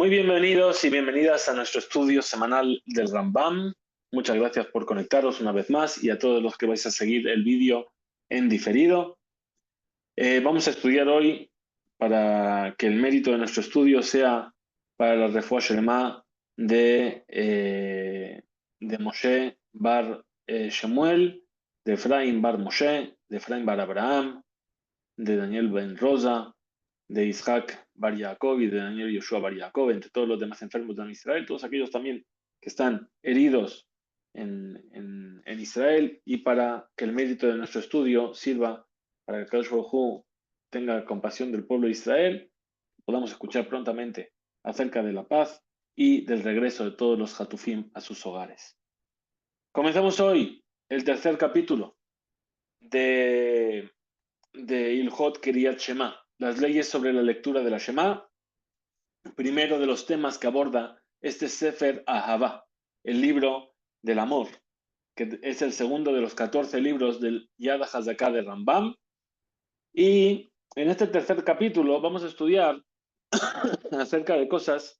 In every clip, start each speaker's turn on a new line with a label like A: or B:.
A: Muy bienvenidos y bienvenidas a nuestro estudio semanal del Rambam. Muchas gracias por conectaros una vez más y a todos los que vais a seguir el vídeo en diferido. Vamos a estudiar hoy para que el mérito de nuestro estudio sea para la refuá shelema de Moshe bar Shemuel, de Efraim bar Moshe, de Efraim bar Abraham, de Daniel ben Rosa, de Isaac bar Jacob y de Daniel Yoshua bar Jacob, entre todos los demás enfermos de Israel, todos aquellos también que están heridos en Israel, y para que el mérito de nuestro estudio sirva para que Kadosh Baruj Hu tenga compasión del pueblo de Israel, podamos escuchar prontamente acerca de la paz y del regreso de todos los Hatufim a sus hogares. Comenzamos hoy el tercer capítulo de Ilhot Kriyat Shema, las leyes sobre la lectura de la Shema. Primero de los temas que aborda este Sefer Ahavá, el libro del amor, que es el segundo de los 14 libros del Yad HaZaká de Rambam. Y en este tercer capítulo vamos a estudiar acerca de cosas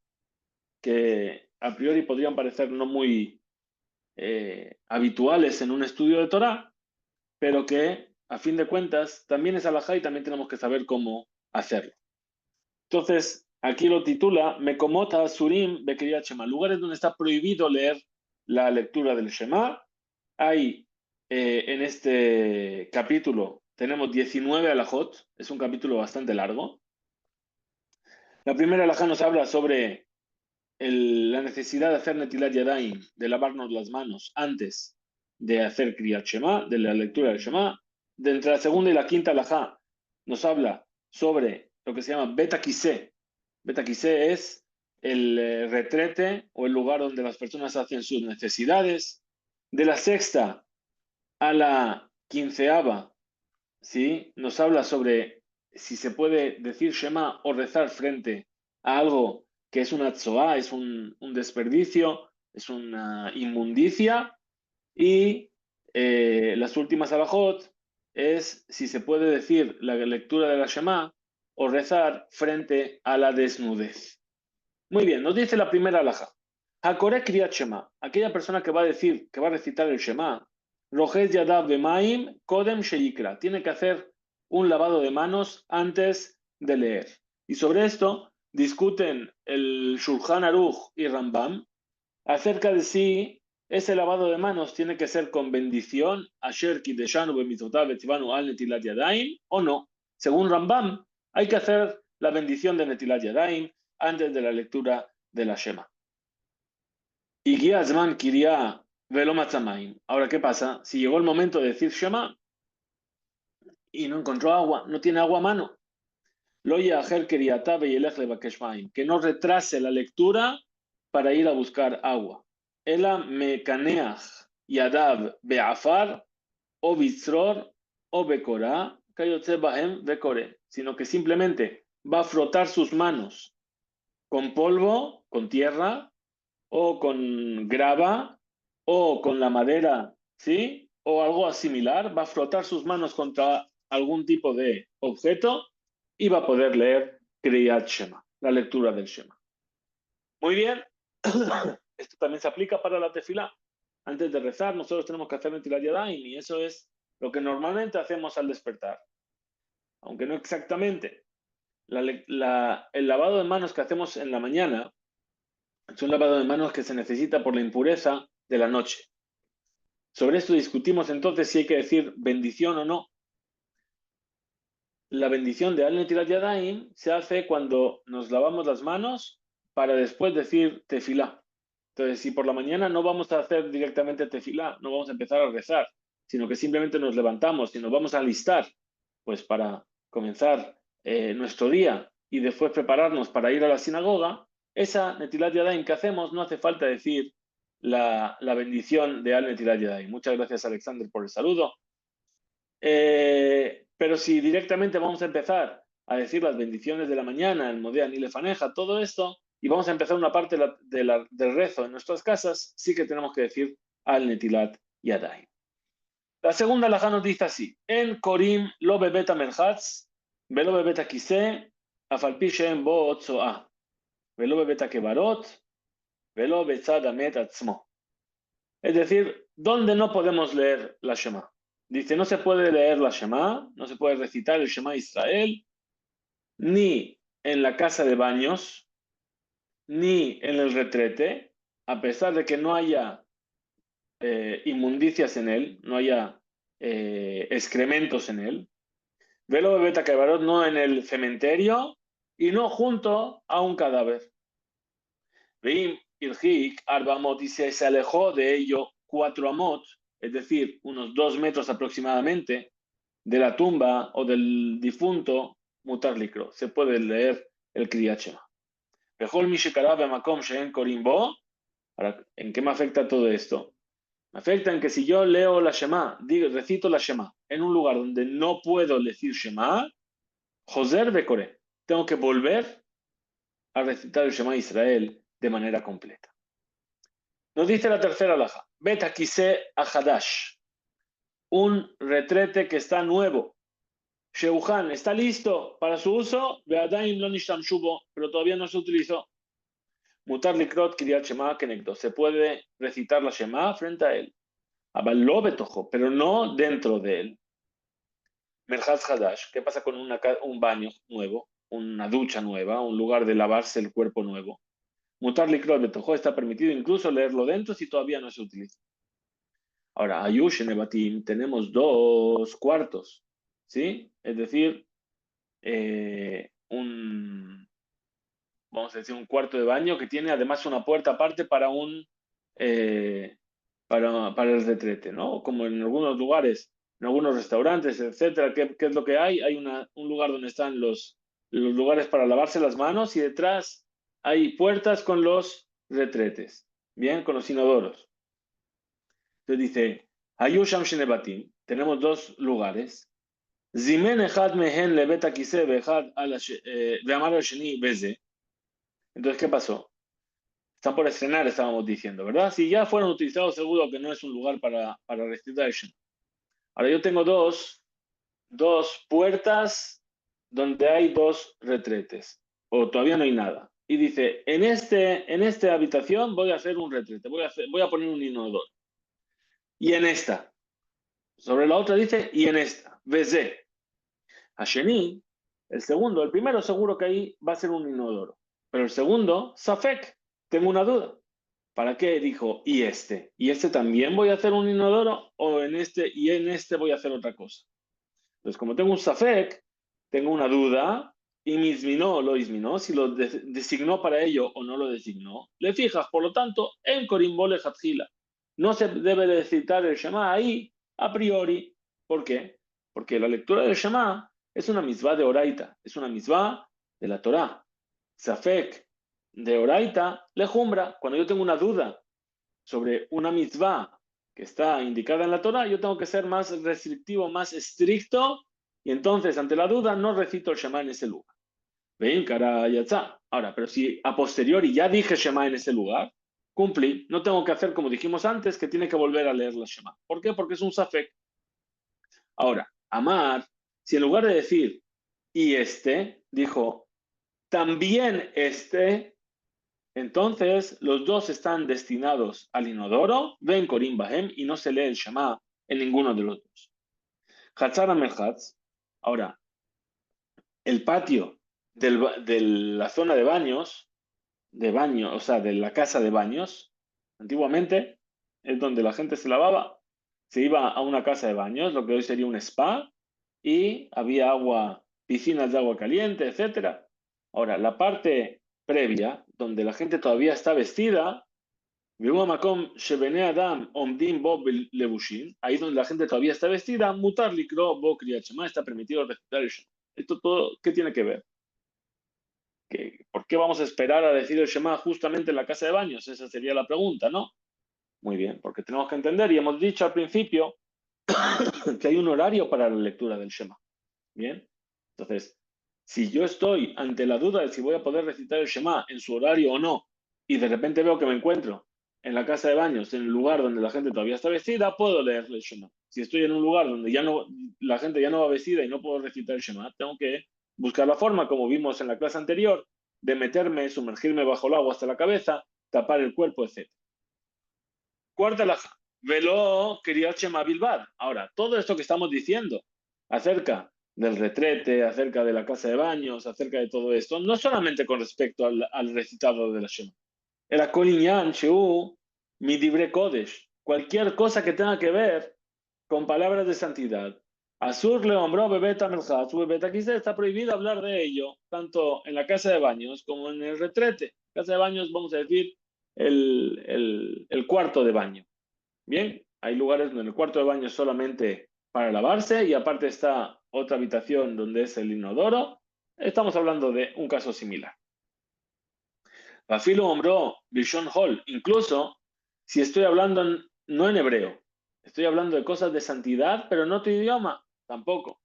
A: que a priori podrían parecer no muy habituales en un estudio de Torah, pero que a fin de cuentas también es alajá y también tenemos que saber cómo hacerlo. Entonces, aquí lo titula Mekomot Surim Bekriyat Shema, lugares donde está prohibido leer la lectura del Shema. Hay en este capítulo, tenemos 19 alajot, es un capítulo bastante largo. La primera alajá nos habla sobre la necesidad de hacer Netilat Yadayim, de lavarnos las manos antes de hacer Kriyat Shema, de la lectura del Shema. De entre la segunda y la quinta alajá nos habla sobre lo que se llama Bet HaKiseh. Bet HaKiseh es el retrete o el lugar donde las personas hacen sus necesidades. De la sexta a la quinceava, ¿sí? Nos habla sobre si se puede decir Shema o rezar frente a algo que es una tzoá, es un desperdicio, es una inmundicia. Y las últimas alajot es si se puede decir la lectura de la Shema o rezar frente a la desnudez. Muy bien, nos dice la primera alajá. Hakore Kriyat Shema, aquella persona que va a decir, que va a recitar el Shema, Rojes Yadav Bemaim Kodem Sheikra, tiene que hacer un lavado de manos antes de leer. Y sobre esto discuten el Shulchan Aruch y Rambam acerca de si ese lavado de manos tiene que ser con bendición, Asher Kideshanu Bemitzvotav Betzivanu Al Netilat Yadayim, o no. Según Rambam, hay que hacer la bendición de Netilat Yadayim antes de la lectura de la Shema. Y Giazman Kiria Velo Matzamaim. Ahora, ¿qué pasa? Si llegó el momento de decir Shema y no encontró agua, no tiene agua a mano, Lo Yaher Kiriatabe y el que no retrase la lectura para ir a buscar agua. Ela Mekaneach Yadav Beafar o Bitzror o Bekorá, Kayotze Bahem Bekore, sino que simplemente va a frotar sus manos con polvo, con tierra, o con grava, o con la madera, ¿sí? O algo similar, va a frotar sus manos contra algún tipo de objeto y va a poder leer Kriyat Shema, la lectura del Shema. Muy bien, esto también se aplica para la tefilá. Antes de rezar, nosotros tenemos que hacer Netilat Yadayim, y eso es lo que normalmente hacemos al despertar. Aunque no exactamente. El lavado de manos que hacemos en la mañana es un lavado de manos que se necesita por la impureza de la noche. Sobre esto discutimos entonces si hay que decir bendición o no. La bendición de Al Netilat Yadayim se hace cuando nos lavamos las manos para después decir tefilá. Entonces, si por la mañana no vamos a hacer directamente tefilá, no vamos a empezar a rezar, sino que simplemente nos levantamos y nos vamos a alistar, pues para comenzar nuestro día y después prepararnos para ir a la sinagoga, esa Netilat Yadayim que hacemos no hace falta decir la bendición de Al Netilat Yadayim. Muchas gracias, Alexander, por el saludo. Pero si directamente vamos a empezar a decir las bendiciones de la mañana, el Modéan y Lefaneja, todo esto, y vamos a empezar una parte del rezo en nuestras casas, sí que tenemos que decir Al Netilat Yadayim. La segunda alajá nos dice así: En Korim lo bebeta merhatz, velo bebeta kiseh, afalpi shem bo otzoah. velo bebet hakebarot, velo betzad hamet atzmo. Es decir, ¿dónde no podemos leer la Shema? Dice, no se puede leer la Shema, no se puede recitar el Shema Israel, ni en la casa de baños, ni en el retrete, a pesar de que no haya inmundicias en él, no haya excrementos en él. Velo bebeta kebarot, no en el cementerio y no junto a un cadáver. Veim Ilhik Arbamot, y se alejó de ello 4 amot, es decir, unos 2 metros aproximadamente, de la tumba o del difunto, mutar likro. Se puede leer el Kriyat Shema. Bejol mi shekará bemakom she'en korim bo. Ahora, ¿en qué me afecta todo esto? Me afecta en que si yo leo la Shema, recito la Shema, en un lugar donde no puedo decir Shema, Joser Bekore, tengo que volver a recitar el Shema Israel de manera completa. Nos dice la tercera alhaja, Bet Akise Ahadash, un retrete que está nuevo. Sheuhan está listo para su uso, Beadaim lo nishtamshubo, pero todavía no se utilizó. Mutar likrot Kriyat Shema kenegdo, se puede recitar la Shema frente a él. Abaló betojo, pero no dentro de él. Merhaz Hadash, ¿qué pasa con un baño nuevo, una ducha nueva, un lugar de lavarse el cuerpo nuevo? Mutar likrot betojo, está permitido incluso leerlo dentro si todavía no se utiliza. Ahora, Ayush en Ebatim tenemos 2 cuartos, ¿sí? Es decir, vamos a decir, un cuarto de baño que tiene además una puerta aparte para eh, para el retrete, ¿no? Como en algunos lugares, en algunos restaurantes, etcétera. ¿Qué es lo que hay? Hay un lugar donde están los lugares para lavarse las manos y detrás hay puertas con los retretes, ¿bien? Con los inodoros. Entonces dice, Ayusham Shenebatim, tenemos 2 lugares. Zimen echad mehen lebet hakiseh ve'echad ve'amar al sheni beze. Entonces, ¿qué pasó? Están por estrenar, estábamos diciendo, ¿verdad? Si ya fueron utilizados, seguro que no es un lugar para recitar el Shema. Ahora yo tengo dos puertas donde hay 2 retretes, o todavía no hay nada. Y dice, en esta habitación voy a hacer un retrete, voy a poner un inodoro. Y en esta, sobre la otra dice, y en esta, Beze. Hasheni, el primero seguro que ahí va a ser un inodoro. Pero el segundo, Safek, tengo una duda. ¿Para qué dijo y este? ¿Y este también voy a hacer un inodoro? ¿O en este voy a hacer otra cosa? Entonces, como tengo un Safek, tengo una duda, y misminó, lo isminó, si lo designó para ello o no lo designó. Le fijas, por lo tanto, en Corimbole Hatjila. No se debe de citar el Shema ahí a priori. ¿Por qué? Porque la lectura del Shema es una mitzvah de Oraita, es una mitzvah de la Torá. Safek de Oraita, lejumbra. Cuando yo tengo una duda sobre una mitzvah que está indicada en la Torá, yo tengo que ser más restrictivo, más estricto, y entonces, ante la duda, no recito el Shema en ese lugar. Ven, cara, ya está. Ahora, pero si a posteriori ya dije Shema en ese lugar, cumplí, no tengo que hacer como dijimos antes, que tiene que volver a leer la Shema. ¿Por qué? Porque es un Safek. Ahora, Amar, si en lugar de decir y este, dijo también este, entonces los 2 están destinados al inodoro, ven Corim Bahem, y no se lee el Shema en ninguno de los 2. Hatzara Merhatz, ahora, el patio de la zona de baños, o sea, de la casa de baños, antiguamente es donde la gente se lavaba, se iba a una casa de baños, lo que hoy sería un spa, y había agua, piscinas de agua caliente, etcétera. Ahora, la parte previa, donde la gente todavía está vestida, ahí donde la gente todavía está vestida, mutar likro bo kriyat shema, está permitido recitar el Shema. Esto todo, ¿qué tiene que ver? ¿Por qué vamos a esperar a decir el Shema justamente en la casa de baños? Esa sería la pregunta, ¿no? Muy bien, porque tenemos que entender, y hemos dicho al principio, que hay un horario para la lectura del Shema. Bien, entonces, si yo estoy ante la duda de si voy a poder recitar el Shema en su horario o no, y de repente veo que me encuentro en la casa de baños, en el lugar donde la gente todavía está vestida, puedo leerle el Shema. Si estoy en un lugar donde la gente ya no va vestida y no puedo recitar el Shema, tengo que buscar la forma, como vimos en la clase anterior, de meterme, sumergirme bajo el agua hasta la cabeza, tapar el cuerpo, etc. Cuarta alhaja, veló Kriyat Shema Bilbad. Ahora, todo esto que estamos diciendo acerca del retrete, acerca de la casa de baños, acerca de todo esto, no solamente con respecto al recitado de la Shema. Era Kol Inyan Sheu Midibre Kodesh. Cualquier cosa que tenga que ver con palabras de santidad. Asur le hombró bebeta melchat, bebeta quise, está prohibido hablar de ello, tanto en la casa de baños como en el retrete. Casa de baños, vamos a decir, el cuarto de baño. Bien, hay lugares donde el cuarto de baño es solamente para lavarse y aparte está otra habitación donde es el inodoro. Estamos hablando de un caso similar. Afilo hombró Bishon Hall, incluso si estoy hablando no en hebreo, estoy hablando de cosas de santidad, pero no tu idioma, tampoco.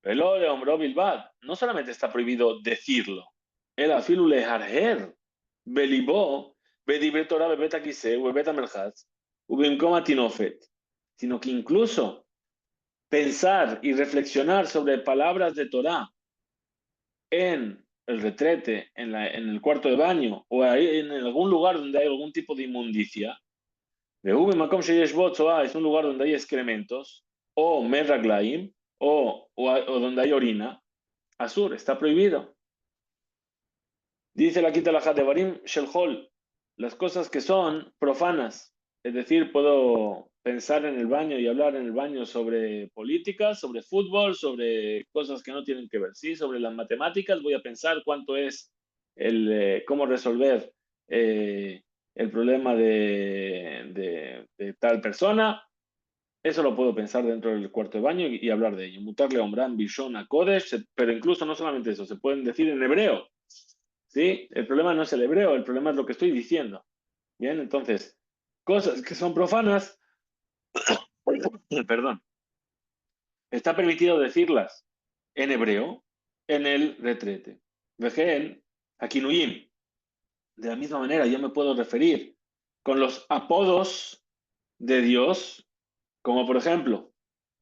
A: Velo le hombró Bilbad, no solamente está prohibido decirlo, el afilu le harher, belibó, bedibre Torah bebeta quise, bebeta melchaz, ubimcoma tinofet, sino que incluso pensar y reflexionar sobre palabras de Torah en el retrete, en el cuarto de baño o ahí en algún lugar donde hay algún tipo de inmundicia, es un lugar donde hay excrementos, o merraglaim, o donde hay orina, Asur, está prohibido. Dice la Quita la Devarim Shelhol, las cosas que son profanas, es decir, puedo pensar en el baño y hablar en el baño sobre política, sobre fútbol, sobre cosas que no tienen que ver, ¿sí? Sobre las matemáticas, voy a pensar cuánto es cómo resolver el problema de tal persona. Eso lo puedo pensar dentro del cuarto de baño y hablar de ello. Mutarle a Ombran, Bishon, a Kodesh, pero incluso no solamente eso, se pueden decir en hebreo. ¿Sí? El problema no es el hebreo, el problema es lo que estoy diciendo. Bien, entonces, cosas que son profanas, perdón, está permitido decirlas en hebreo en el retrete. Vejen, Akinuyim. De la misma manera, yo me puedo referir con los apodos de Dios, como por ejemplo,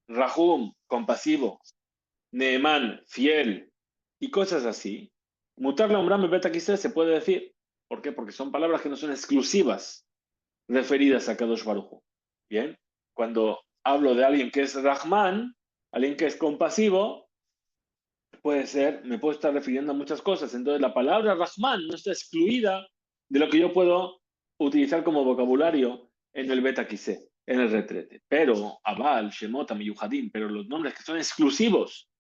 A: Rahum, compasivo, Neemán, fiel, y cosas así. Mutar la umbram beta quise se puede decir. ¿Por qué? Porque son palabras que no son exclusivas referidas a Kadosh Baruj Hu. Bien, cuando hablo de alguien que es Rahman, alguien que es compasivo, puede ser, me puedo estar refiriendo a muchas cosas. Entonces la palabra Rahman no está excluida de lo que yo puedo utilizar como vocabulario en el beta quise, en el retrete. Pero Abal, Shemot, Miyuhadim, pero los nombres que son exclusivos,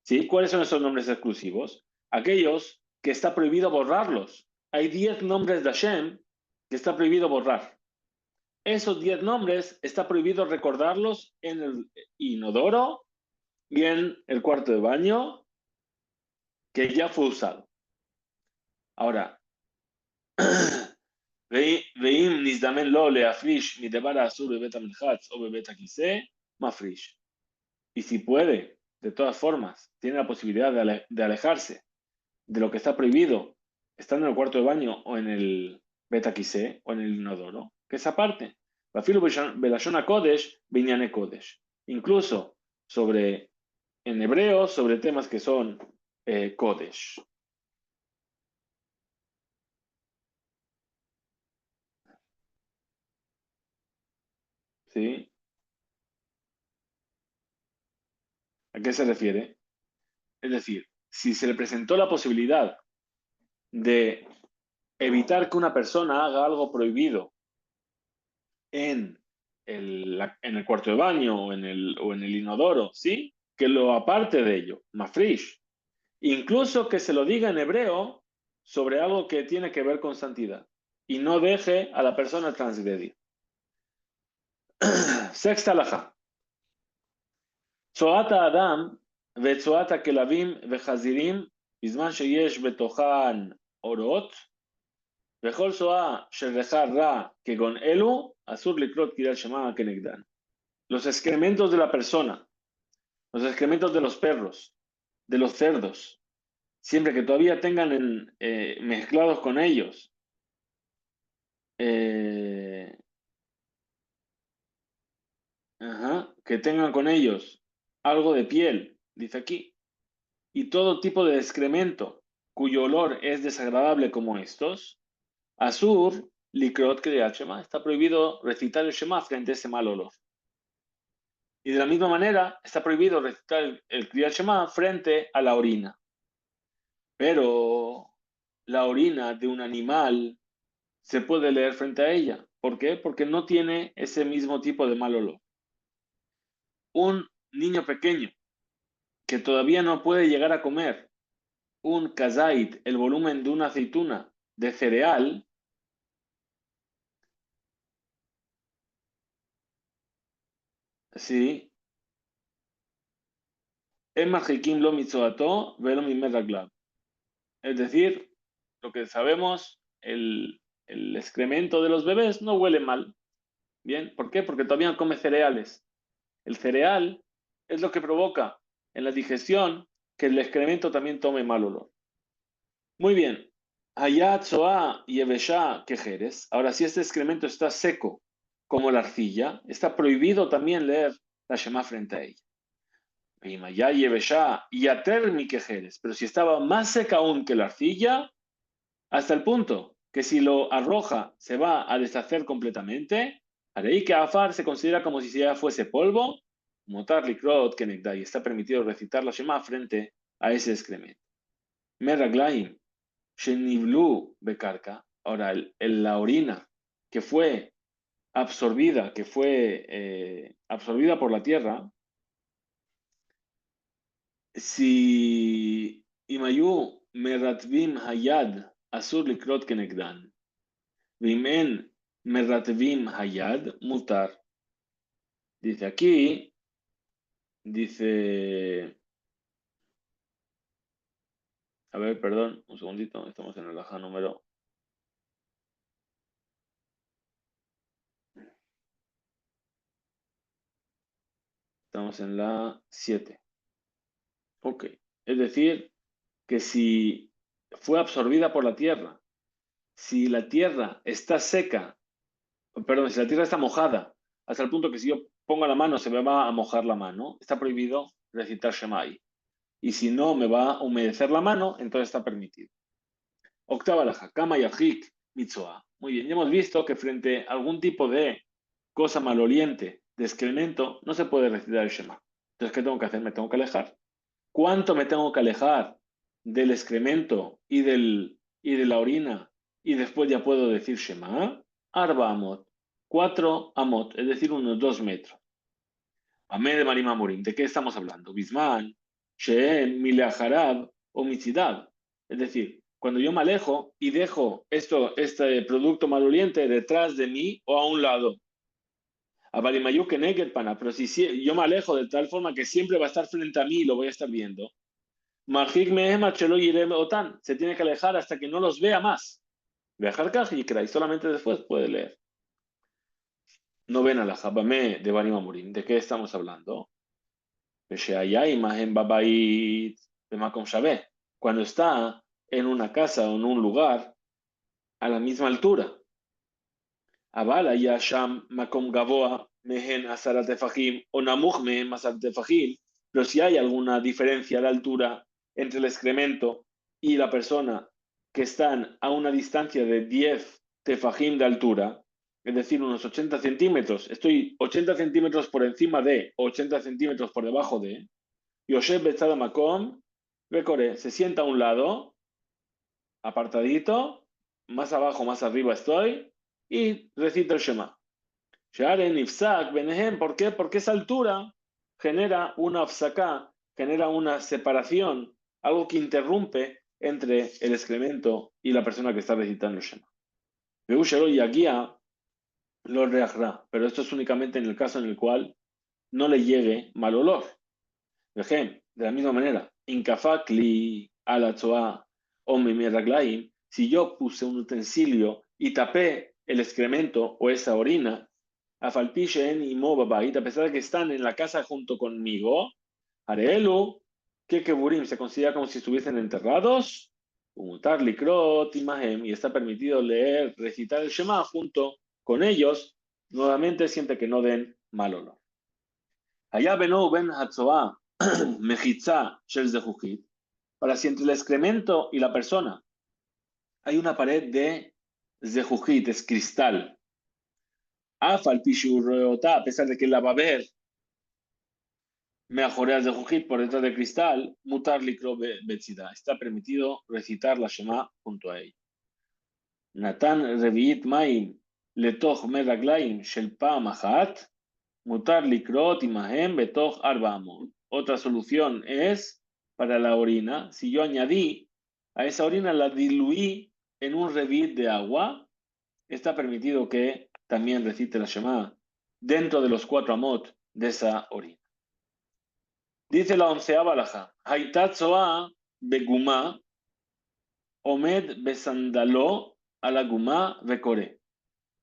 A: ¿sí? ¿Cuáles son esos nombres exclusivos? Aquellos que está prohibido borrarlos. Hay 10 nombres de Hashem que está prohibido borrar. Esos 10 nombres está prohibido recordarlos en el inodoro y en el cuarto de baño que ya fue usado. Ahora, ואם נזדמן לו להפריש מדבר האסור בבית המלחץ או בבית הכיסא, מפריש. Y si puede, de todas formas, tiene la posibilidad de alejarse de lo que está prohibido, estando en el cuarto de baño o en el betaquisé o en el inodoro, que esa parte, Belashona Kodesh, Binyane Kodesh, incluso sobre, en hebreo, sobre temas que son Kodesh. ¿Sí? ¿A qué se refiere? Es decir, si se le presentó la posibilidad de evitar que una persona haga algo prohibido en en el cuarto de baño o en el inodoro, ¿sí? Que lo aparte de ello, mafrish. Incluso que se lo diga en hebreo sobre algo que tiene que ver con santidad y no deje a la persona transgredir. Sexta alhaja. צואת האדם וצואת הכלבים וחזירים בזמן שיש בתוכן אורות וכל צואה של ריחה רע כגון אלו אסור לקרוא קריאת שמע כנגדן. Los excrementos de la persona, los excrementos de los perros, de los cerdos, siempre que todavía tengan mezclados con ellos que tengan con ellos algo de piel, dice aquí, y todo tipo de excremento, cuyo olor es desagradable como estos, Asur, Likrot Kriyat Shema, está prohibido recitar el Shema frente a ese mal olor. Y de la misma manera, está prohibido recitar el Kriyat Shema frente a la orina. Pero la orina de un animal se puede leer frente a ella. ¿Por qué? Porque no tiene ese mismo tipo de mal olor. Un niño pequeño que todavía no puede llegar a comer un kazait, el volumen de una aceituna de cereal, sí, lo mitzoato, velo mimer. Es decir, lo que sabemos, el excremento de los bebés no huele mal. Bien, ¿por qué? Porque todavía no come cereales. El cereal es lo que provoca en la digestión que el excremento también tome mal olor. Muy bien. Hayat, Soa y Eveshá, quejeres. Ahora, si este excremento está seco, como la arcilla, está prohibido también leer la Shema frente a ella. Ya y Eveshá y Ater mi quejeres. Pero si estaba más seca aún que la arcilla, hasta el punto que si lo arroja se va a deshacer completamente, Arei que Afar se considera como si ya fuese polvo, Motar Likrot Kenegda, y está permitido recitar la Shema frente a ese excremento. Meraglaim, Sheniblu Bekarka, ahora la orina que fue absorbida, absorbida por la tierra, si Imayu Meratvim Hayad Asur Likrot Kenegdan, Vimen Meratvim Hayad Mutar. Dice aquí, dice, a ver, perdón, un segundito, estamos en el alajá número. Estamos en la 7. Ok. Es decir, que si fue absorbida por la tierra, si la tierra está seca, perdón, si la tierra está mojada, hasta el punto que si yo pongo la mano se me va a mojar la mano, está prohibido recitar Shemai. Y si no me va a humedecer la mano, entonces está permitido. Octava laja, kama yajik mitzoa. Muy bien, ya hemos visto que frente a algún tipo de cosa maloliente, de excremento, no se puede recitar el Shema. Entonces, ¿qué tengo que hacer? Me tengo que alejar. ¿Cuánto me tengo que alejar del excremento y de la orina? Y después ya puedo decir Shema. Arba amot. 4 amot, es decir, unos 2 metros. Amé de Marima Morim. ¿De qué estamos hablando? Bisman, Sheem, Mileajarab o Mitzidab. Es decir, cuando yo me alejo y dejo este producto maloliente detrás de mí o a un lado. Abarimayuke Neged Pana, pero si yo me alejo de tal forma que siempre va a estar frente a mí y lo voy a estar viendo. Majik Mehema Chelo Yirem Otan. Se tiene que alejar hasta que no los vea más. Viajar y solamente después puede leer. No ven a la Jabame de Barima Murim. ¿De qué estamos hablando? Cuando está en una casa o en un lugar a la misma altura. Avala Yasham Makom Gavoa Mehen Asarat Tefajim o Namuch Mehen Asarat Tefajim. Pero si hay alguna diferencia de altura entre el excremento y la persona que están a una distancia de 10 tefajim de altura, es decir, unos 80 centímetros, estoy 80 centímetros por encima de, 80 centímetros por debajo de, Yosef Betzada Makom, Recore, se sienta a un lado, apartadito, más abajo, más arriba estoy, y recita el Shema. Sharen Ifsak Benehem, ¿por qué? Porque esa altura genera una afsaká, genera una separación, algo que interrumpe entre el excremento y la persona que está recitando el Shema. Veushero y Agia lo reajra, pero esto es únicamente en el caso en el cual no le llegue mal olor. De la misma manera, Inkafakli alatzoa o raglaim, si yo puse un utensilio y tapé el excremento o esa orina, afalpishen y mobabait, a pesar de que están en la casa junto conmigo, Arelu, que keburim se considera como si estuviesen enterrados, umutar likrot imahem, y está permitido leer, recitar el Shema junto con ellos, nuevamente siempre que no den mal olor. Allá beno ben hatzoa mejitza shel zehujit. Ahora, si entre el excremento y la persona hay una pared de zehujit, es cristal, afal pishurota, a pesar de que la va a ver, mejoreas de zehujit por detrás del cristal, mutar likro betzida. Está permitido recitar la Shema junto a ella. Natan reviit maim letoch meraglaim shel pam achat, mutar likrot imahem betoch arba amot. Otra solución es para la orina. Si yo añadí a esa orina, la diluí en un revit de agua, está permitido que también recite la Shema dentro de los 4 amot de esa orina. Dice la 11ª alajá, Haitat soa begumá, omed besandaló a la gumá becore.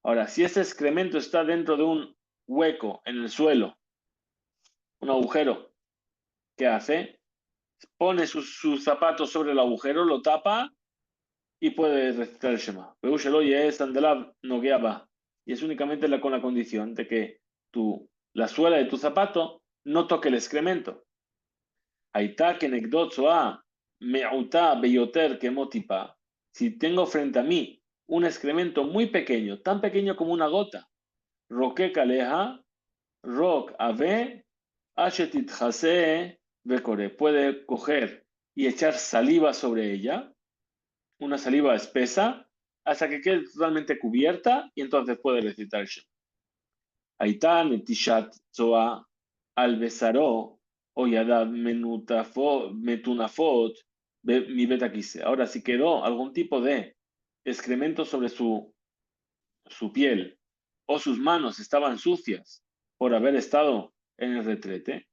A: Ahora, si ese excremento está dentro de un hueco en el suelo, un agujero, ¿qué hace? Pone sus zapatos sobre el agujero, lo tapa y puede recitar el Shema. Y es únicamente con la condición de que la suela de tu zapato no toque el excremento. Si tengo frente a mí un excremento muy pequeño, tan pequeño como una gota, roque kaleja, rok ave, ashetit hase, becore. Puede coger y echar saliva sobre ella, una saliva espesa, hasta que quede totalmente cubierta y entonces puede recitar el Shema. Aitá netishat zoa al besaró o yadav metunafot mi betaquise. Ahora, si quedó algún tipo de excremento sobre su piel o sus manos estaban sucias por haber estado en el retrete,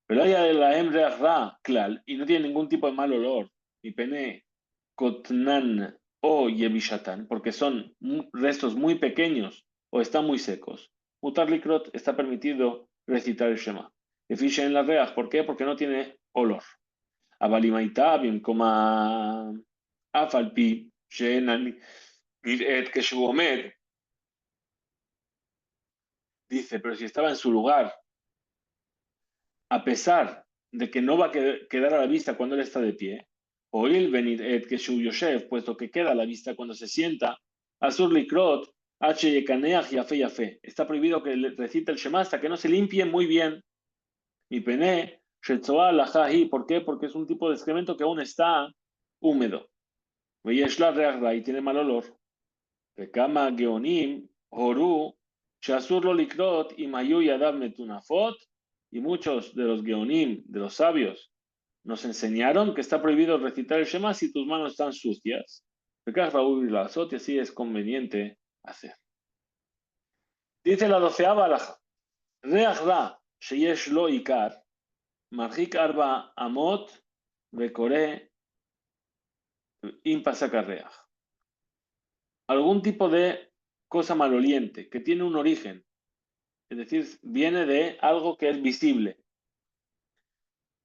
A: pero hay la hemre ra, klal, y no tiene ningún tipo de mal olor, ni pene kotnan o yebishatan, porque son restos muy pequeños o están muy secos. Mutar likrot está permitido recitar el Shema. Efiche en la reaj, ¿por qué? Porque no tiene olor. Abalimaita, bien como afalpi, shenan que shuomed, dice, pero si estaba en su lugar, a pesar de que no va a quedar a la vista cuando él está de pie, o il venir et que shu yoshev, puesto que queda a la vista cuando se sienta, asur likrot, h yekaneach yafe yafe. Está prohibido que recite el Shema hasta que no se limpie muy bien. Y pene, shetzoa lajahi, ¿por qué? Porque es un tipo de excremento que aún está húmedo. Veyeshla reachra, y tiene mal olor. Pekama geonim, horu, shasur lo likrot, y mayu yadav metunafot, y muchos de los geonim, de los sabios, nos enseñaron que está prohibido recitar el Shema si tus manos están sucias. Y así es conveniente hacer. Dice la 12ª alajá, Reach ra sheyesh lo ikar, marjik arba amot, bekore impasaka reach. Algún tipo de cosa maloliente que tiene un origen, es decir, viene de algo que es visible.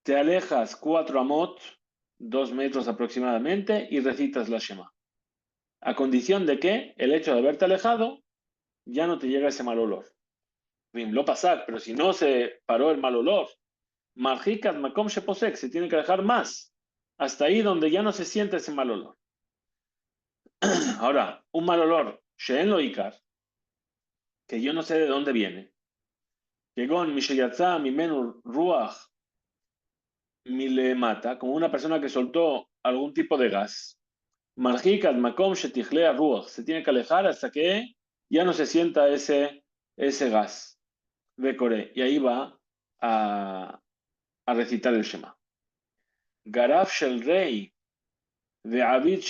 A: Te alejas 4 amot, 2 metros aproximadamente, y recitas la Shema. A condición de que el hecho de haberte alejado ya no te llega ese mal olor. Lo pasar, pero si no se paró el mal olor, Marjikat Makom Sheposek, se tiene que dejar más, hasta ahí donde ya no se siente ese mal olor. Ahora, un mal olor, Sheen lo Ikar, que yo no sé de dónde viene. Kegon Mishayatza Mimenu Ruach Milemata, como una persona que soltó algún tipo de gas. Marjikat Makom Shetichlea Ruach, se tiene que alejar hasta que ya no se sienta ese gas. Becore, y ahí va a recitar el Shema. Garaf shel rey ועביד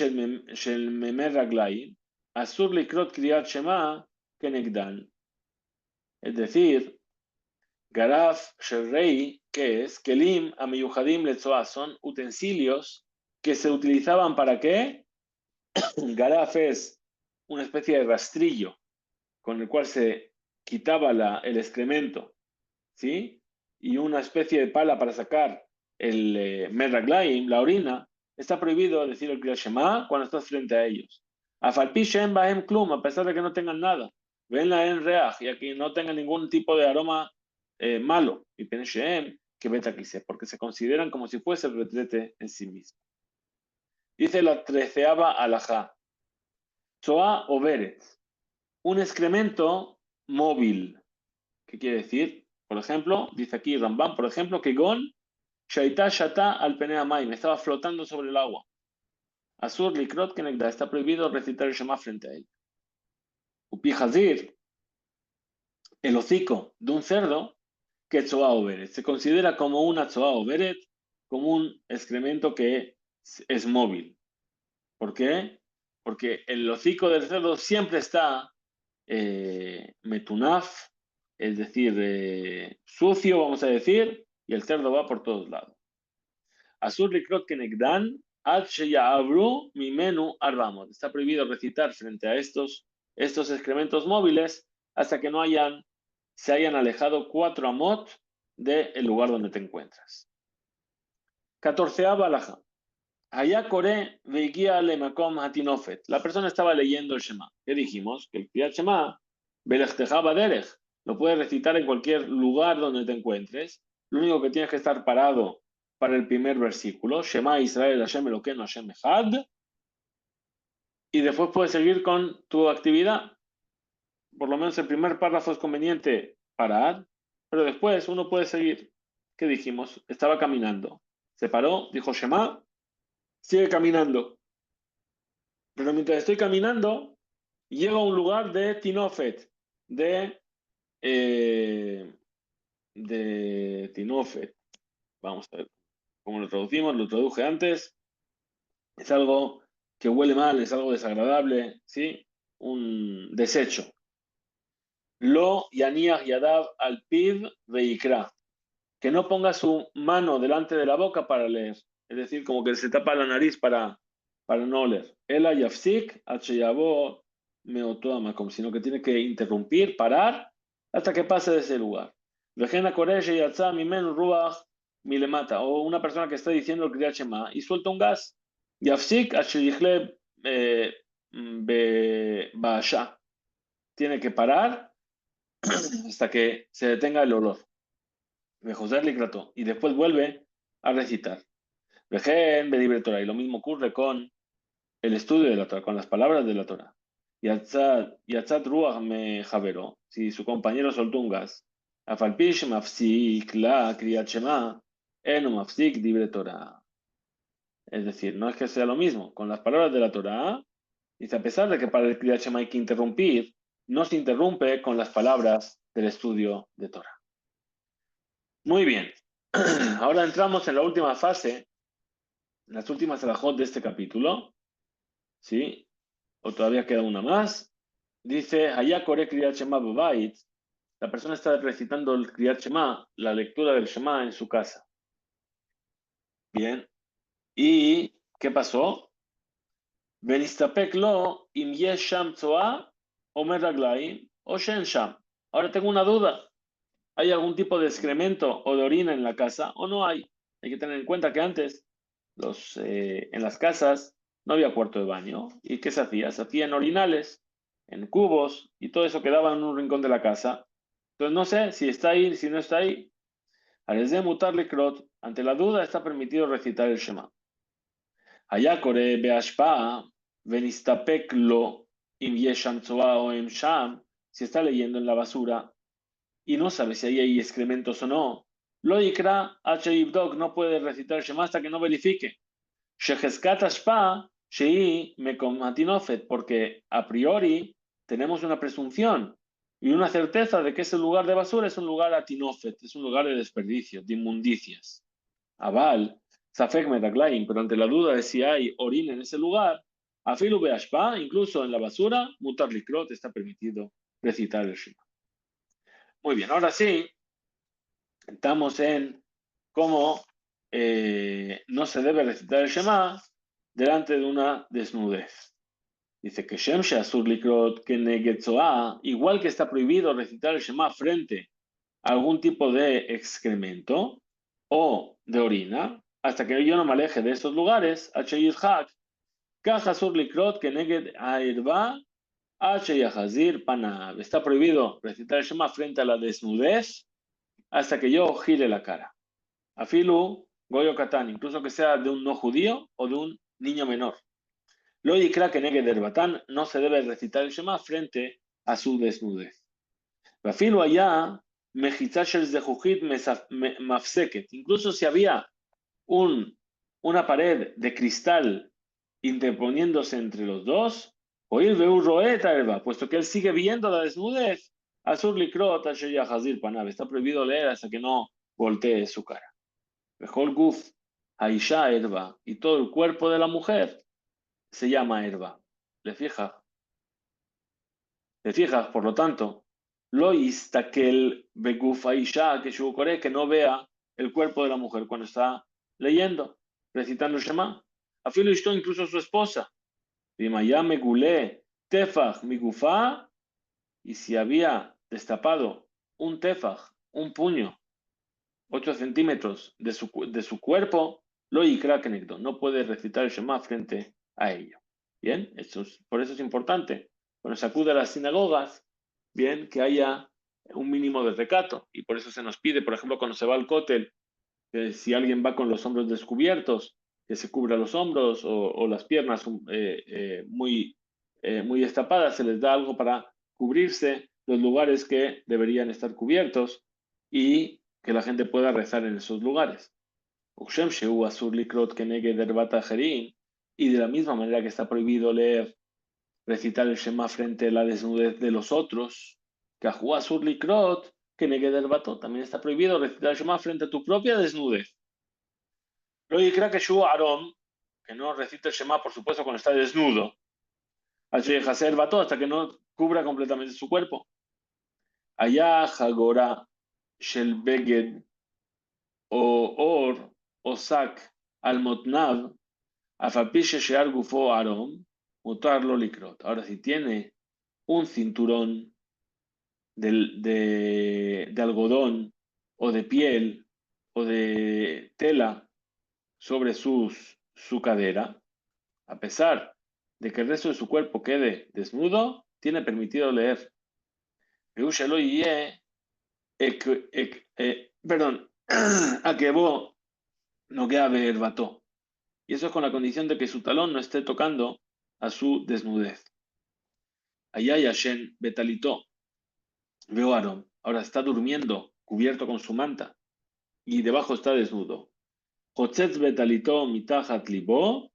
A: של ממי רגליים, אסור לקרות קריאת שמע כנגדן. Es decir, garaf shel rey, que es kelim amiyujadim letzoa, son utensilios que se utilizaban para qué. Garaf es una especie de rastrillo con el cual se quitaba el excremento, ¿sí? Y una especie de pala para sacar el meraglaim, la orina. Está prohibido decir el Kriyat Shema cuando estás frente a ellos. Afalpi shem bahem klum, a pesar de que no tengan nada. Ven la en reach, y aquí no tengan ningún tipo de aroma malo. Y pen shem que Betakise, porque se consideran como si fuese el retrete en sí mismo. Dice la 13ª alajá. Tzoá o Beret, un excremento móvil. ¿Qué quiere decir? Por ejemplo, dice aquí Rambam, por ejemplo, que Gon, Shaita Shata al Penea Maim, estaba flotando sobre el agua. Asur Likrot Kenegda, está prohibido recitar el Shema frente a él. Upi Hazir, el hocico de un cerdo, que Tzoá o Beret. Se considera como una Tzoá o Beret, como un excremento que es móvil. ¿Por qué? Porque el hocico del cerdo siempre está metunaf, es decir, sucio, vamos a decir, y el cerdo va por todos lados. Asur likrot kenegdan, ad sheya'abru mimenu arbamot. Está prohibido recitar frente a estos excrementos móviles hasta que se hayan alejado 4 amot del lugar donde te encuentras. 14ª alajá. Allá Coré veía le makom hatinofet. La persona estaba leyendo el Shema. ¿Qué dijimos? Que el Kriyat Shema, Belech derech, lo puedes recitar en cualquier lugar donde te encuentres. Lo único que tienes que estar parado para el primer versículo, Shema Israel Hashem Elokeinu Hashem Echad, y después puedes seguir con tu actividad. Por lo menos el primer párrafo es conveniente parar, pero después uno puede seguir. ¿Qué dijimos? Estaba caminando. Se paró, dijo Shema, sigue caminando. Pero mientras estoy caminando, llego a un lugar de Tinofet, de Tinofet. Vamos a ver cómo lo traducimos, lo traduje antes. Es algo que huele mal, es algo desagradable, ¿sí? Un desecho. Lo yaniach yadav al piv veikra. Que no ponga su mano delante de la boca para leer. Es decir, como que se tapa la nariz para no leer. Ela yafsik acheyabo meotoamakom, sino que tiene que interrumpir, parar, hasta que pase de ese lugar. Vejena koresh yatza mimen ruach milemata. O una persona que está diciendo el Kriyat Shema y suelta un gas. Yafsik acheyichle baasha. Tiene que parar hasta que se detenga el olor. Y después vuelve a recitar. Y lo mismo ocurre con el estudio de la Torah, con las palabras de la Torah. Yatzat ruach me javero, si su compañero soltó un gas. Afalpish mafsik la kriyat shema, eno mafsik dibre Torah. Es decir, no es que sea lo mismo. Con las palabras de la Torah, dice, a pesar de que para el kriyat shema hay que interrumpir, no se interrumpe con las palabras del estudio de Torah. Muy bien. Ahora entramos en la última fase, en las últimas alajot de este capítulo, ¿sí? O todavía queda una más. Dice, Hayá Kore Kriyat Shema B'Bait, la persona está recitando el Kriyat Shema, la lectura del Shema en su casa. Bien. ¿Y qué pasó? Benistapek lo im yesh sham tzoa omer raglaim o shen sham. Ahora tengo una duda. ¿Hay algún tipo de excremento o de orina en la casa o no hay? Hay que tener en cuenta que antes en las casas no había cuarto de baño. ¿Y qué se hacía? Se hacía en orinales, en cubos, y todo eso quedaba en un rincón de la casa. Entonces no sé si está ahí, si no está ahí. Desde mutarle krot, ante la duda está permitido recitar el Shema. Hayakore beashpa venistapek lo im yesham tzoa o em sham, si está leyendo en la basura y no sabe si ahí hay excrementos o no, lo ikra h no puede recitar el Shema hasta que no verifique. Sheheskat ashpa shei mekomatinofet, porque a priori tenemos una presunción y una certeza de que ese lugar de basura es un lugar atinofet, es un lugar de desperdicio, de inmundicias. Aval, safek metaglaim, pero ante la duda de si hay orina en ese lugar, afilu beashpa, incluso en la basura, mutar likrot, está permitido recitar el Shema. Muy bien, ahora sí, estamos en cómo no se debe recitar el Shema delante de una desnudez. Dice que Shem Sheasur Likrot Keneged Tzoa, igual que está prohibido recitar el Shema frente a algún tipo de excremento o de orina, hasta que yo no me aleje de esos lugares, H.Y.Hak, Kajasur Likrot Keneged Airba, H.Y.Hazir Panab. Está prohibido recitar el Shema frente a la desnudez hasta que yo gire la cara. Afilu, Goyo Katán, incluso que sea de un no judío o de un niño menor. Lo yikra que negue del batán, no se debe recitar el Shema frente a su desnudez. Afilu allá, mejizashel de jujit mafseket, incluso si había una pared de cristal interponiéndose entre los dos, oír veu roeta erba, puesto que él sigue viendo la desnudez, Asur likrot asher hazir panav, está prohibido leer hasta que no voltee su cara. Mejor guf, Aisha erba, y todo el cuerpo de la mujer se llama erba. ¿Le fijas? ¿Le fijas? Por lo tanto, lo istakel beguf Aisha, que shukore, que no vea el cuerpo de la mujer cuando está leyendo, recitando el Shema. Afilo esto incluso su esposa. Vimaya megule tefach migufa, y si había destapado un tefaj, un puño, 8 centímetros de su cuerpo, lo yikra kenegdo, no puede recitar el Shema frente a ello. Bien, por eso es importante, cuando se acude a las sinagogas, bien, que haya un mínimo de recato, y por eso se nos pide, por ejemplo, cuando se va al cótel, que si alguien va con los hombros descubiertos, que se cubra los hombros o las piernas muy destapadas, se les da algo para cubrirse los lugares que deberían estar cubiertos y que la gente pueda rezar en esos lugares. Y de la misma manera que está prohibido leer, recitar el Shema frente a la desnudez de los otros, que a Asur Likrot, que negue del vato, también está prohibido recitar el Shema frente a tu propia desnudez. Lo que que Shu Aarón, que no recite el Shema, por supuesto, cuando está desnudo, hasta que no cubra completamente su cuerpo. Allá Hagora Shel Beged o Or o Sak al Motnav, Afapishe Shear Gufo Aarón, mutarlo likrot. Ahora, si tiene un cinturón de algodón o de piel o de tela sobre su cadera, a pesar de que el resto de su cuerpo quede desnudo, tiene permitido leer. Perdón, Akebo no queda ver bató. Y eso es con la condición de que su talón no esté tocando a su desnudez. Allá Yashen Betalito, veo a Aarón, ahora está durmiendo cubierto con su manta y debajo está desnudo. Hotzetz Betalito mitajat libo,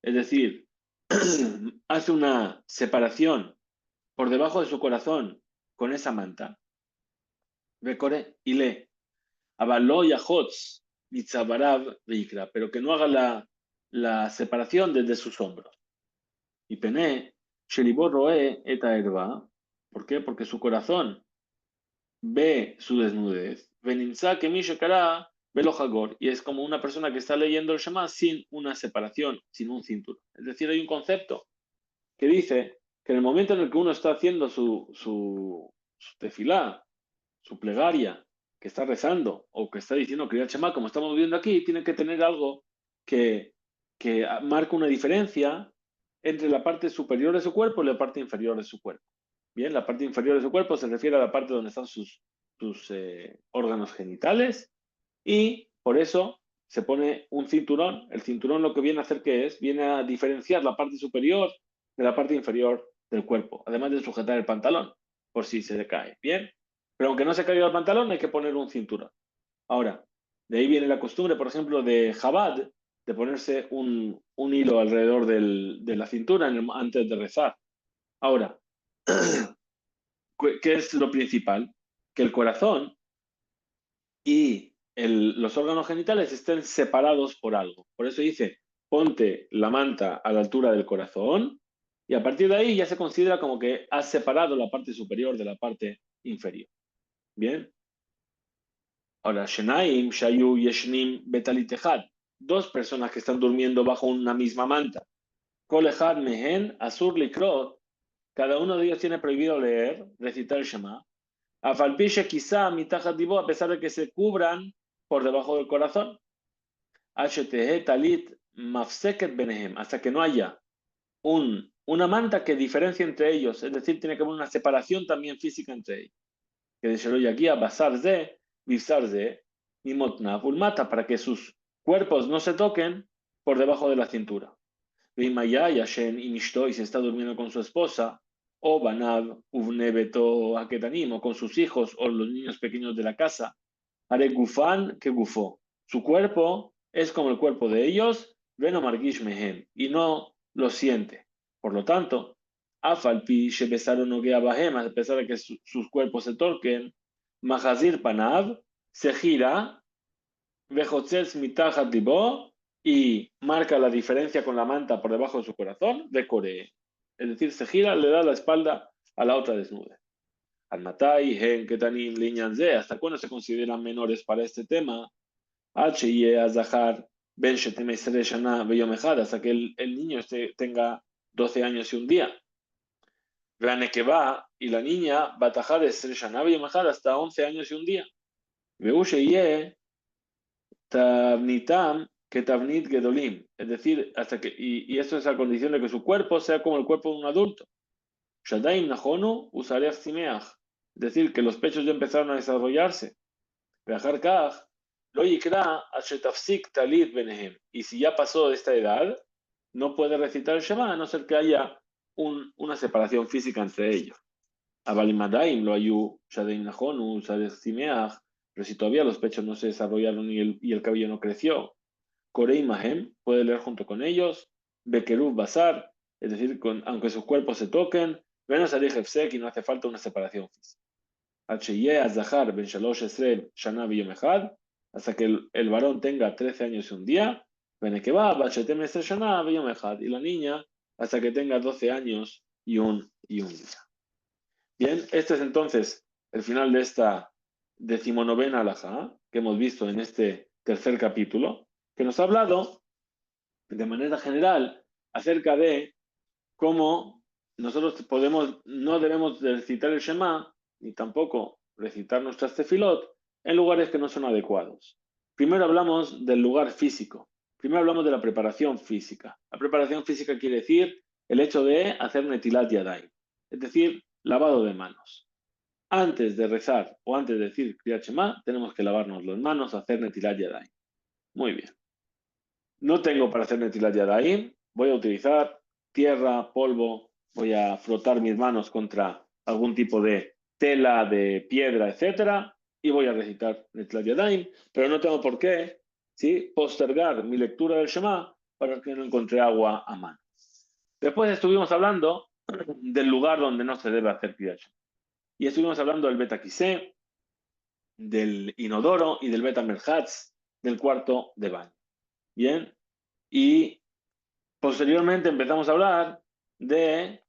A: es decir, hace una separación por debajo de su corazón con esa manta. Recore y lee. Avaló yahotz mitzabarav veikra, pero que no haga la separación desde sus hombros. Y pené, shelibor roe eta herba. ¿Por qué? Porque su corazón ve su desnudez. Venimsa que mi shekara velo hagor. Y es como una persona que está leyendo el Shema sin una separación, sin un cinturón. Es decir, hay un concepto que dice que en el momento en el que uno está haciendo su tefilá, su plegaria, que está rezando o que está diciendo Kriyat Shema, como estamos viendo aquí, tiene que tener algo que, que marca una diferencia entre la parte superior de su cuerpo y la parte inferior de su cuerpo. Bien, la parte inferior de su cuerpo se refiere a la parte donde están sus órganos genitales y por eso se pone un cinturón. El cinturón lo que viene a hacer que es, viene a diferenciar la parte superior de la parte inferior del cuerpo, además de sujetar el pantalón, por si se le cae. Bien, pero aunque no se caiga el pantalón, hay que poner un cinturón. Ahora, de ahí viene la costumbre, por ejemplo, de Chabad, de ponerse un hilo alrededor de la cintura antes de rezar. Ahora, ¿qué es lo principal? Que el corazón y los órganos genitales estén separados por algo. Por eso dice, ponte la manta a la altura del corazón y a partir de ahí ya se considera como que has separado la parte superior de la parte inferior. Bien. Ahora, Shenaim, Shayu, Yeshnim, Betalitejad. Dos personas que están durmiendo bajo una misma manta. Kolehad Mehen, Asur Likrot. Cada uno de ellos tiene prohibido leer, recitar el Shema. Afalpishe quizá mitajat dibo, a pesar de que se cubran por debajo del corazón. HTE talit mafseket benehem, hasta que no haya una manta que diferencie entre ellos, es decir, tiene que haber una separación también física entre ellos. Que de aquí a basarze, bisarze, y motna ulmata, para que sus cuerpos no se toquen por debajo de la cintura. Vimaya Yashen y Mishto, y si está durmiendo con su esposa, o Banav, Uvne Beto Haketanim, o con sus hijos o los niños pequeños de la casa, Are Gufan que Gufo. Su cuerpo es como el cuerpo de ellos, Veno Margish Mehen, y no lo siente. Por lo tanto, Afalpi Shebesaron Ogea Bahem, a pesar de que sus cuerpos se toquen, Mahazir Panav se gira, Vejotzetz Mitachat Libo, y marca la diferencia con la manta por debajo de su corazón, de Core. Es decir, se gira, le da la espalda a la otra desnuda. Almatai, Hen, Ketanim, Linyanze, ¿hasta cuándo se consideran menores para este tema? H, y Azahar, Ben Shetem Esre Shana, Beyomejad, hasta que el niño tenga 12 años y un día. Veanekeba, y la niña, Batajad Esre Shana, Beyomejad, hasta 11 años y un día. Veushe Ye, Tavnitam, que Tavnit Gedolim, es decir, hasta que, y esto es a condición de que su cuerpo sea como el cuerpo de un adulto. Shadaim Nahonu, Usarech Simeach, es decir, que los pechos ya empezaron a desarrollarse. Veajar Kaj, Lo Yikra, Ashetafsik Talit Benehem, y si ya pasó esta edad, no puede recitar el Shema, a no ser que haya una separación física entre ellos. Abalimadayim lo ayu, Shadaim Nahonu, Usarech Simeach, pero si todavía los pechos no se desarrollaron y el cabello no creció, Korei Mahem puede leer junto con ellos, Bekerub Basar, es decir, aunque sus cuerpos se toquen, Venos Ari Hefsek, y no hace falta una separación física. H.Y. Azahar Ben Shalosh Esrel Shana Biyomechad, hasta que el varón tenga 13 años y un día, Benekeba Bachetem Esrel Shana Biyomechad, y la niña hasta que tenga 12 años y un día. Bien, este es entonces el final de esta 19ª halajá que hemos visto en este tercer capítulo, que nos ha hablado de manera general acerca de cómo nosotros no debemos recitar el Shema, ni tampoco recitar nuestras tefilot en lugares que no son adecuados. Primero hablamos del lugar físico. Primero hablamos de la preparación física. La preparación física quiere decir el hecho de hacer netilat yadayim, es decir, lavado de manos. Antes de rezar o antes de decir Kriyat Shema, tenemos que lavarnos las manos, hacer netilat yadayim. Muy bien. No tengo para hacer netilat yadayim, voy a utilizar tierra, polvo, voy a frotar mis manos contra algún tipo de tela, de piedra, etcétera, y voy a recitar netilat yadayim, pero no tengo por qué, ¿sí?, postergar mi lectura del Shema para que no encontré agua a mano. Después estuvimos hablando del lugar donde no se debe hacer Kriyat Shema. Y estuvimos hablando del Betakisé, del inodoro y del Betamerhatz, del cuarto de baño. Bien, y posteriormente empezamos a hablar de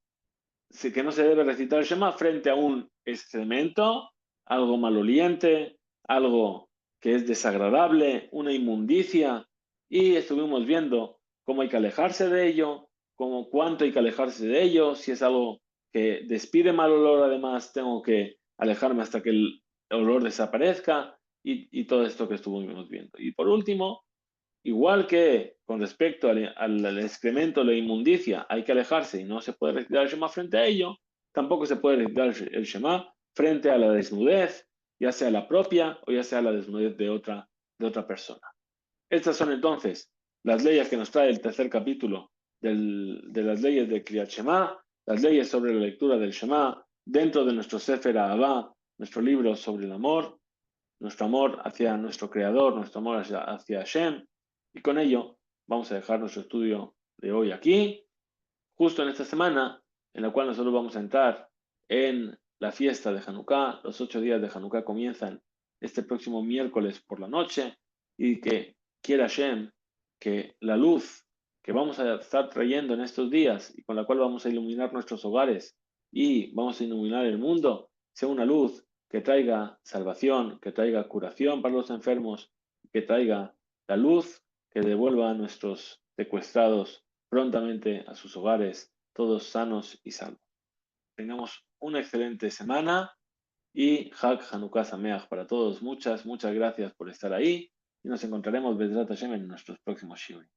A: que no se debe recitar el Shema frente a un excremento, algo maloliente, algo que es desagradable, una inmundicia, y estuvimos viendo cómo hay que alejarse de ello, cuánto hay que alejarse de ello, si es algo que despide mal olor, además tengo que alejarme hasta que el olor desaparezca, y todo esto que estuvimos viendo. Y por último, igual que con respecto al excremento, la inmundicia, hay que alejarse y no se puede recitar el Shema frente a ello, tampoco se puede recitar el Shema frente a la desnudez, ya sea la propia o ya sea la desnudez de otra persona. Estas son entonces las leyes que nos trae el tercer capítulo de las leyes de Kriyat Shema, las leyes sobre la lectura del Shema, dentro de nuestro Sefer Ahavá, nuestro libro sobre el amor, nuestro amor hacia nuestro Creador, nuestro amor hacia Hashem. Y con ello vamos a dejar nuestro estudio de hoy aquí, justo en esta semana en la cual nosotros vamos a entrar en la fiesta de Hanukkah. Los 8 días de Hanukkah comienzan este próximo miércoles por la noche, y que quiera Hashem que la luz que vamos a estar trayendo en estos días y con la cual vamos a iluminar nuestros hogares y vamos a iluminar el mundo, sea una luz que traiga salvación, que traiga curación para los enfermos, que traiga la luz que devuelva a nuestros secuestrados prontamente a sus hogares, todos sanos y salvos. Tengamos una excelente semana y Hag Hanukkah Sameach para todos. Muchas gracias por estar ahí y nos encontraremos Bezrat Hashem en nuestros próximos shiurim.